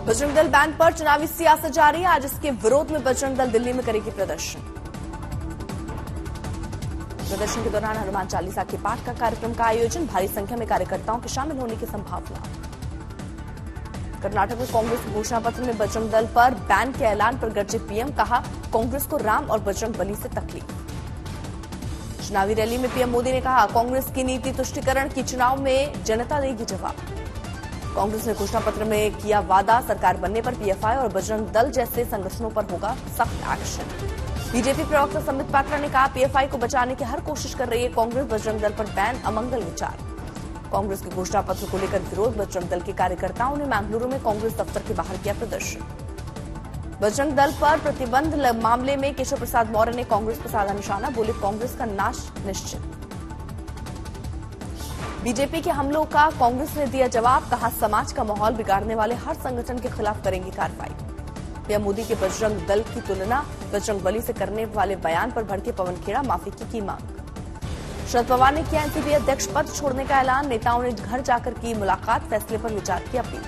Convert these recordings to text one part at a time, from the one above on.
Bajrang Dal ban पर चुनावी सियासत जारी है। आज इसके विरोध में बजरंग दल दिल्ली में करेगी प्रदर्शन। प्रदर्शन के दौरान हनुमान चालीसा के पाठ का कार्यक्रम का आयोजन, भारी संख्या में कार्यकर्ताओं के शामिल होने की संभावना। कर्नाटक में कांग्रेस के घोषणा पत्र में बजरंग दल पर बैन के ऐलान पर गरजे पीएम, कहा कांग्रेस को राम और बजरंग बली से तकलीफ। चुनावी रैली में पीएम मोदी ने कहा कांग्रेस की नीति तुष्टीकरण की, चुनाव में जनता देगी जवाब। कांग्रेस ने घोषणा पत्र में किया वादा, सरकार बनने पर पीएफआई और बजरंग दल जैसे संगठनों पर होगा सख्त एक्शन। बीजेपी प्रवक्ता संबित पात्रा ने कहा पीएफआई को बचाने की हर कोशिश कर रही है कांग्रेस, बजरंग दल पर बैन अमंगल विचार। कांग्रेस के घोषणा पत्र को लेकर विरोध, बजरंग दल के कार्यकर्ताओं ने मैंगलुरु में कांग्रेस दफ्तर के बाहर किया प्रदर्शन। बजरंग दल पर प्रतिबंध मामले में केशव प्रसाद मौर्य ने कांग्रेस पर साधा निशाना, बोले कांग्रेस का नाश निश्चित। बीजेपी के हमलों का कांग्रेस ने दिया जवाब, कहा समाज का माहौल बिगाड़ने वाले हर संगठन के खिलाफ करेंगे कार्रवाई। पीएम मोदी के बजरंग दल की तुलना बजरंग बली से करने वाले बयान पर भड़के पवन खेड़ा, माफी की मांग। शरद पवार ने किया एनसीपी अध्यक्ष पद छोड़ने का ऐलान, नेताओं ने घर जाकर की मुलाकात, फैसले पर विचार की अपील।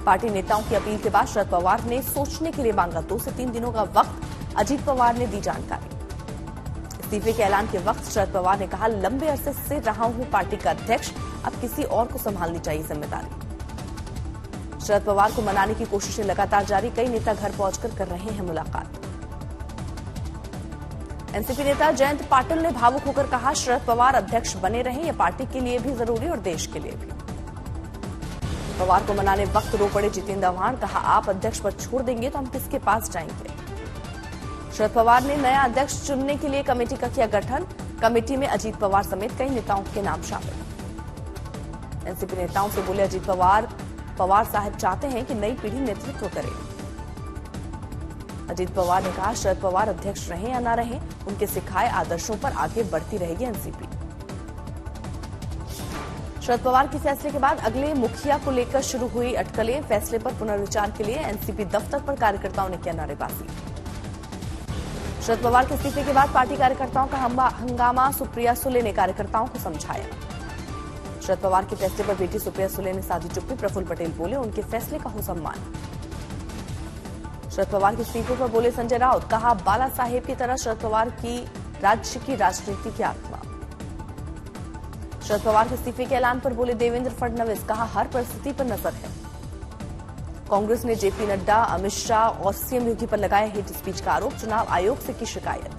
पार्टी नेताओं की अपील के बाद शरद पवार ने सोचने के लिए मांगा 2 से 3 दिनों का वक्त, अजीत पवार ने दी जानकारी। इस्तीफे के ऐलान के वक्त शरद पवार ने कहा लंबे अरसे से रहा हूं पार्टी का अध्यक्ष, अब किसी और को संभालनी चाहिए जिम्मेदारी। शरद पवार को मनाने की कोशिशें लगातार जारी, कई नेता घर पहुंचकर कर रहे हैं मुलाकात। एनसीपी नेता जयंत पाटिल ने भावुक होकर कहा शरद पवार अध्यक्ष बने रहें, यह पार्टी के लिए भी जरूरी और देश के लिए भी। पवार को मनाने वक्त रो पड़े जितेंद्र आव्हाड, कहा आप अध्यक्ष पद छोड़ देंगे तो हम किसके पास जाएंगे। शरद पवार ने नया अध्यक्ष चुनने के लिए कमेटी का किया गठन, कमेटी में अजीत पवार समेत कई नेताओं के नाम शामिल। एनसीपी नेताओं से बोले अजीत पवार साहब चाहते हैं कि नई पीढ़ी नेतृत्व करे। अजीत पवार ने कहा शरद पवार अध्यक्ष रहें या न रहें, उनके सिखाए आदर्शों पर आगे बढ़ती रहेगी एनसीपी। शरद पवार के फैसले के बाद अगले मुखिया को लेकर शुरू हुई अटकलें, फैसले पर पुनर्विचार के लिए एनसीपी दफ्तर पर कार्यकर्ताओं ने किया नारेबाजी। शरद पवार के इस्तीफे के बाद पार्टी कार्यकर्ताओं का हंगामा, सुप्रिया सुले ने कार्यकर्ताओं को समझाया। शरद पवार के फैसले पर बेटी सुप्रिया सुले ने साधी चुप्पी, प्रफुल्ल पटेल बोले उनके फैसले का हो सम्मान। शरद पवार के इस्तीफे पर बोले संजय राउत, कहा बाला साहेब की तरह शरद पवार की राज्य की राजनीति की आत्मा। शरद पवार के इस्तीफे के ऐलान पर बोले देवेंद्र फडणवीस, कहा हर परिस्थिति पर नजर है। कांग्रेस ने जेपी नड्डा, अमित शाह और सीएम योगी पर लगाया हेट स्पीच का आरोप, चुनाव आयोग से की शिकायत।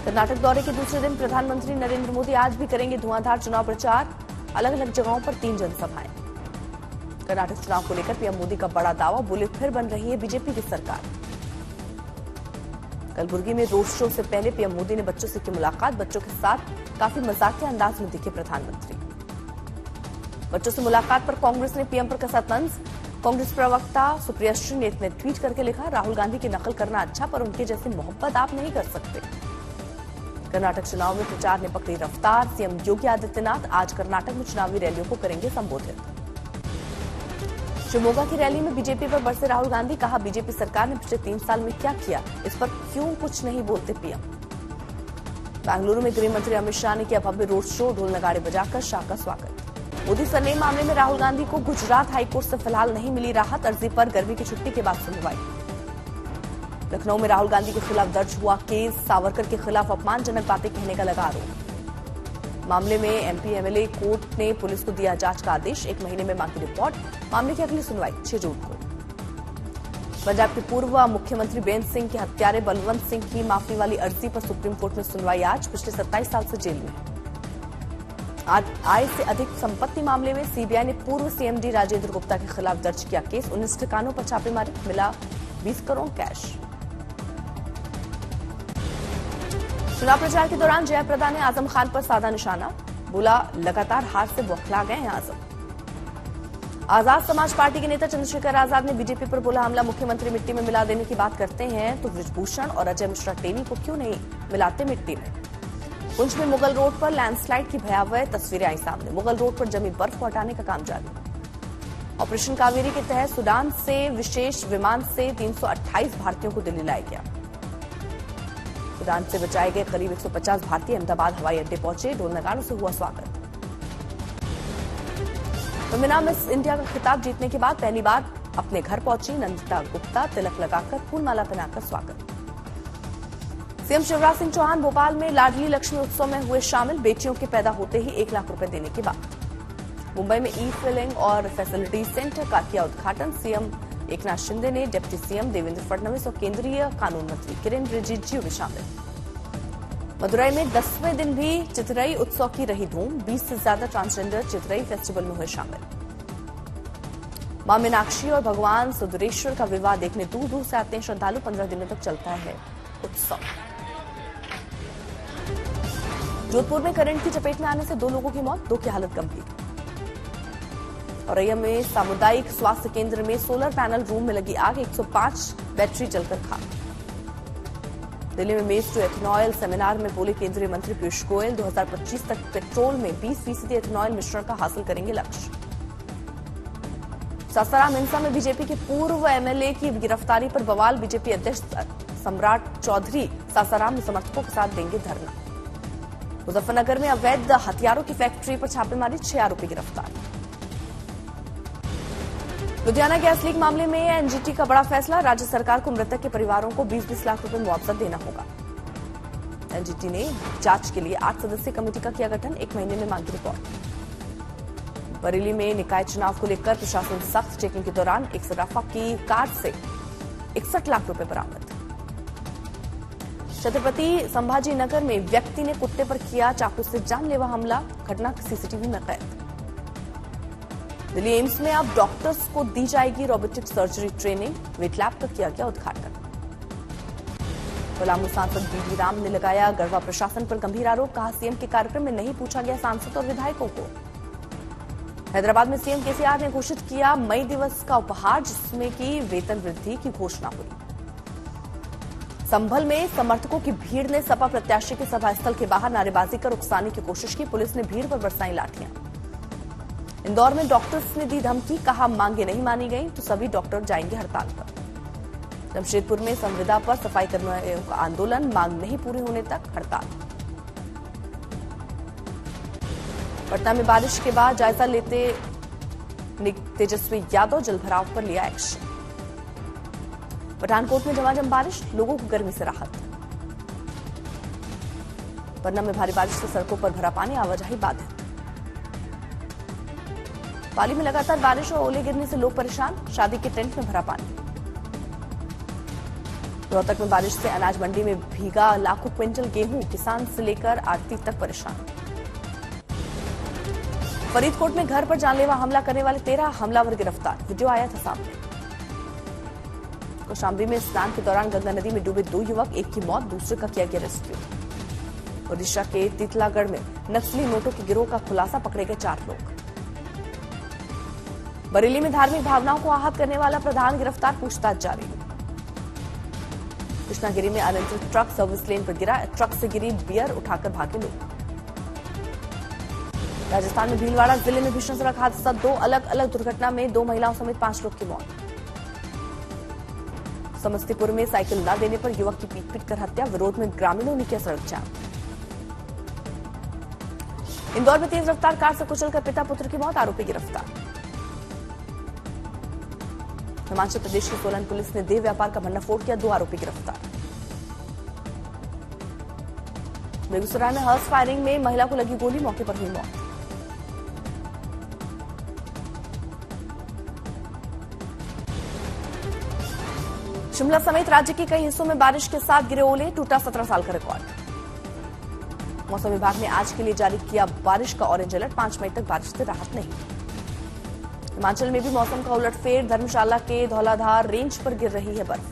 कर्नाटक दौरे के दूसरे दिन प्रधानमंत्री नरेंद्र मोदी आज भी करेंगे धुआंधार चुनाव प्रचार, अलग अलग जगहों पर 3 जनसभाएं। कर्नाटक चुनाव को लेकर पीएम मोदी का बड़ा दावा, बोले फिर बन रही है बीजेपी की सरकार। कलबुर्गी में रोड शो से पहले पीएम मोदी ने बच्चों से की मुलाकात, बच्चों के साथ काफी मजाकिया अंदाज में दिखे प्रधानमंत्री। बच्चों से मुलाकात पर कांग्रेस ने पीएम पर कसा तंज, कांग्रेस प्रवक्ता सुप्रिया श्री ने ट्वीट करके लिखा राहुल गांधी की नकल करना अच्छा, पर उनके जैसी मोहब्बत आप नहीं कर सकते। कर्नाटक चुनाव में प्रचार ने पकड़ी रफ्तार, सीएम योगी आदित्यनाथ आज कर्नाटक में चुनावी रैलियों को करेंगे संबोधित। शिवमोगा की रैली में बीजेपी पर बरसे राहुल गांधी, कहा बीजेपी सरकार ने पिछले 3 साल में क्या किया, इस पर क्यों कुछ नहीं बोलते पीएम। बेंगलुरु में गृह मंत्री अमित शाह ने किया भव्य रोड शो, ढोल नगाड़े बजाकर शाह का स्वागत। मोदी सरनेम मामले में राहुल गांधी को गुजरात हाईकोर्ट से फिलहाल नहीं मिली राहत, अर्जी पर गर्मी की छुट्टी के बाद सुनवाई। लखनऊ में राहुल गांधी के खिलाफ दर्ज हुआ केस, सावरकर के खिलाफ अपमानजनक बातें कहने का लगा आरोप। मामले में एमपी एमएलए कोर्ट ने पुलिस को दिया जांच का आदेश, 1 महीने में मांगी रिपोर्ट। मामले की अगली सुनवाई 6 जून को। पंजाब के पूर्व मुख्यमंत्री बेन सिंह के हत्यारे बलवंत सिंह की माफी वाली अर्जी पर सुप्रीम कोर्ट में सुनवाई आज, पिछले 27 साल से जेल में। आय से अधिक संपत्ति मामले में सीबीआई ने पूर्व सीएमडी राजेंद्र गुप्ता के खिलाफ दर्ज किया केस, 19 ठिकानों पर छापेमारी, मिला 20 करोड़ कैश। चुनाव प्रचार के दौरान जयाप्रदा ने आजम खान पर साधा निशाना, बोला लगातार हार से बौखला गए हैं आजम। आजाद समाज पार्टी के नेता चंद्रशेखर आजाद ने बीजेपी पर बोला हमला, मुख्यमंत्री मिट्टी में मिला देने की बात करते हैं तो बृजभूषण और अजय मिश्रा टेनी को क्यों नहीं मिलाते मिट्टी में। पुंछ में मुगल रोड पर लैंडस्लाइड की भयावह तस्वीरें आई सामने, मुगल रोड पर जमी बर्फ को हटाने का काम जारी। ऑपरेशन कावेरी के तहत सूडान से विशेष विमान से 328 भारतीयों को दिल्ली लाया गया। सूडान से बचाए गए करीब 150 भारतीय अहमदाबाद हवाई अड्डे पहुंचे, ढोल नगाड़ों से हुआ स्वागत। फेमिना मिस इंडिया का खिताब जीतने के बाद पहली बार अपने घर पहुंची नंदिता गुप्ता। तिलक लगाकर फूलमाला पहनाकर स्वागत। सीएम शिवराज सिंह चौहान भोपाल में लाडली लक्ष्मी उत्सव में हुए शामिल। बेटियों के पैदा होते ही 1 लाख रुपए देने की बात। मुंबई में ई फिलिंग और फैसिलिटी सेंटर का किया उद्घाटन। सीएम एकनाथ शिंदे ने डिप्टी सीएम देवेंद्र फडणवीस और केंद्रीय कानून मंत्री किरेन रिजिजू भी शामिल। मदुरई में 10वें दिन भी चितरई उत्सव की रही धूम। 20 से ज्यादा ट्रांसजेंडर चितरई फेस्टिवल में हुए शामिल। मां मीनाक्षी और भगवान सुदरेश्वर का विवाह देखने दूर दूर से आते हैं श्रद्धालु। 15 दिनों तक चलता है उत्सव। जोधपुर में करंट की चपेट में आने से 2 लोगों की मौत, 2 की हालत गंभीर। औरैया में सामुदायिक स्वास्थ्य केंद्र में सोलर पैनल रूम में लगी आग। 105 बैटरी जलकर खाक। दिल्ली में मेज टू एथेनॉल सेमिनार में बोले केंद्रीय मंत्री पीयूष गोयल, 2025 तक पेट्रोल में 20% एथेनॉल मिश्रण का हासिल करेंगे लक्ष्य। सासाराम हिंसा में बीजेपी के पूर्व एमएलए की गिरफ्तारी पर बवाल। बीजेपी अध्यक्ष सम्राट चौधरी सासाराम में समर्थकों के साथ देंगे धरना। मुजफ्फरनगर में अवैध हथियारों की फैक्ट्री पर छापेमारी, 6 आरोपी गिरफ्तार। लुधियाना गैस लीक मामले में एनजीटी का बड़ा फैसला। राज्य सरकार को मृतक के परिवारों को 20-20 लाख रुपए मुआवजा देना होगा। एनजीटी ने जांच के लिए 8 सदस्यीय कमेटी का किया गठन। 1 महीने में मांगी रिपोर्ट। बरेली में निकाय चुनाव को लेकर प्रशासन सख्त। चेकिंग के दौरान एक सराफा की कार से 61 लाख रुपए बरामद। छत्रपति संभाजी नगर में व्यक्ति ने कुत्ते पर किया चाकू से जानलेवा हमला। घटना सीसीटीवी में कैद। दिल्ली एम्स में अब डॉक्टर्स को दी जाएगी robotic surgery training. Wet lab का किया गया उद्घाटन। पलामू सांसद बीबी राम ने लगाया गढ़वा प्रशासन पर गंभीर आरोप। कहा सीएम के कार्यक्रम में नहीं पूछा गया सांसद और विधायकों को। हैदराबाद में सीएम केसीआर ने घोषित किया मई दिवस का उपहार, जिसमें की वेतन वृद्धि की घोषणा हुई। संभल में समर्थकों की भीड़ ने सपा प्रत्याशी के सभा स्थल के बाहर नारेबाजी कर उकसाने की कोशिश की। पुलिस ने भीड़ पर बरसाई लाठियां। इंदौर में डॉक्टर्स ने दी धमकी। कहा मांगे नहीं मानी गई तो सभी डॉक्टर जाएंगे हड़ताल पर। जमशेदपुर में संविदा पर सफाई कर्मचारियों का आंदोलन। मांग नहीं पूरी होने तक हड़ताल। पटना में बारिश के बाद जायजा लेते तेजस्वी यादव जलभराव पर लिया एक्शन। पठानकोट में झमाझम बारिश, लोगों को गर्मी से राहत। पन्ना में भारी बारिश से सड़कों पर भरा पानी, आवाजाही बाधित। पाली में लगातार बारिश और ओले गिरने से लोग परेशान। शादी के टेंट में भरा पानी। रोहतक में बारिश से अनाज मंडी में भीगा लाखों क्विंटल गेहूं। किसान से लेकर आड़ती तक परेशान। फरीदकोट में घर पर जानलेवा हमला करने वाले 13 हमलावर गिरफ्तार। वीडियो आया था सामने। कौशाम्बी में स्नान के दौरान गंगा नदी में डूबे 2 युवक, एक की मौत, दूसरे का किया गया रेस्क्यू। ओडिशा के तितलागढ़ में नक्सली नोटों के गिरोह का खुलासा, पकड़े गए 4 लोग। बरेली में धार्मिक भावनाओं को आहत करने वाला प्रधान गिरफ्तार, पूछताछ जारी। कृष्णागिरी में अनियंत्रित ट्रक सर्विस लेन पर गिरा। ट्रक से गिरी बियर उठाकर भागे लोग। राजस्थान में भीलवाड़ा जिले में भीषण सड़क हादसा। 2 अलग अलग दुर्घटना में 2 महिलाओं समेत 5 लोग की मौत। समस्तीपुर में साइकिल न देने पर युवक की पीट कर हत्या। विरोध में ग्रामीणों ने किया सड़क जाम। इंदौर में तेज रफ्तार कार से कुचलकर पिता पुत्र की मौत, आरोपी गिरफ्तार। हिमाचल प्रदेश की सोलन पुलिस ने देह व्यापार का भंडाफोड़ किया, 2 आरोपी गिरफ्तार। बेगूसराय में हर्ष फायरिंग में महिला को लगी गोली, मौके पर हुई मौत। शिमला समेत राज्य के कई हिस्सों में बारिश के साथ गिरे ओले, टूटा 17 साल का रिकॉर्ड। मौसम विभाग ने आज के लिए जारी किया बारिश का ऑरेंज अलर्ट। 5 मई तक बारिश से राहत नहीं। हिमाचल में भी मौसम का उलटफेर। धर्मशाला के धौलाधार रेंज पर गिर रही है बर्फ।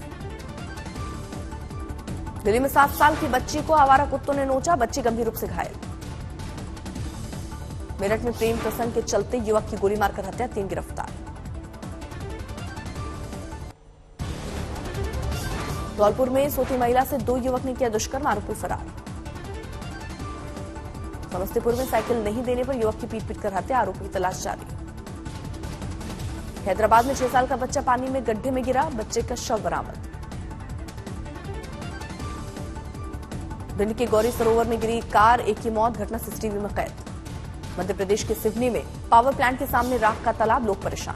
दिल्ली में 7 साल की बच्ची को आवारा कुत्तों ने नोचा, बच्ची गंभीर रूप से घायल। मेरठ में प्रेम प्रसंग के चलते युवक की गोली मारकर हत्या, 3 गिरफ्तार। धौलपुर में सोती महिला से 2 युवक ने किया दुष्कर्म, आरोपी फरार। समस्तीपुर में साइकिल नहीं देने पर युवक की पीट कर हत्या, आरोपी की तलाश जारी। हैदराबाद में 6 साल का बच्चा पानी में गड्ढे में गिरा, बच्चे का शव बरामद। भिंड के गौरी सरोवर में गिरी कार, 1 की मौत, घटना सीसीटीवी में कैद। मध्य प्रदेश के सिवनी में पावर प्लांट के सामने राख का तालाब, लोग परेशान।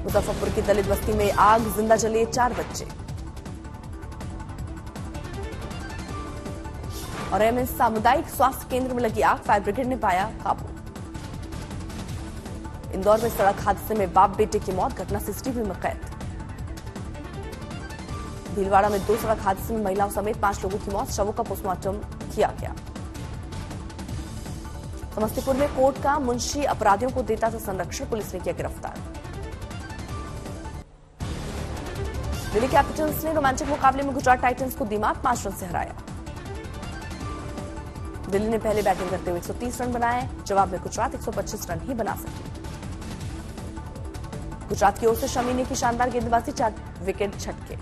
मुजफ्फरपुर की दलित बस्ती में आग, जिंदा जले 4 बच्चे। और एमएस सामुदायिक स्वास्थ्य केंद्र में लगी आग, फायर ब्रिगेड ने पाया काबू। इंदौर में सड़क हादसे में बाप बेटे की मौत, घटना सीसीटीवी में कैद। भीलवाड़ा में 2 सड़क हादसे में महिलाओं समेत 5 लोगों की मौत, शवों का पोस्टमार्टम किया गया। समस्तीपुर में कोर्ट का मुंशी अपराधियों को देता था संरक्षण, पुलिस ने किया गिरफ्तार। दिल्ली कैपिटल्स ने रोमांचक मुकाबले में गुजरात टाइटंस को दी मात, 5 रन से हराया। दिल्ली ने पहले बैटिंग करते हुए 130 रन बनाए, जवाब में गुजरात 125 रन ही बना सकी। गुजरात की ओर से शमी ने की शानदार गेंदबाजी, 4 विकेट झटके।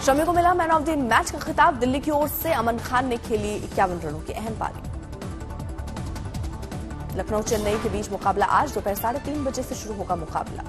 शमी को मिला मैन ऑफ द मैच का खिताब, दिल्ली की ओर से अमन खान ने खेली 51 रनों की अहम पारी। लखनऊ चेन्नई के बीच मुकाबला आज दोपहर 3:30 बजे से शुरू होगा मुकाबला।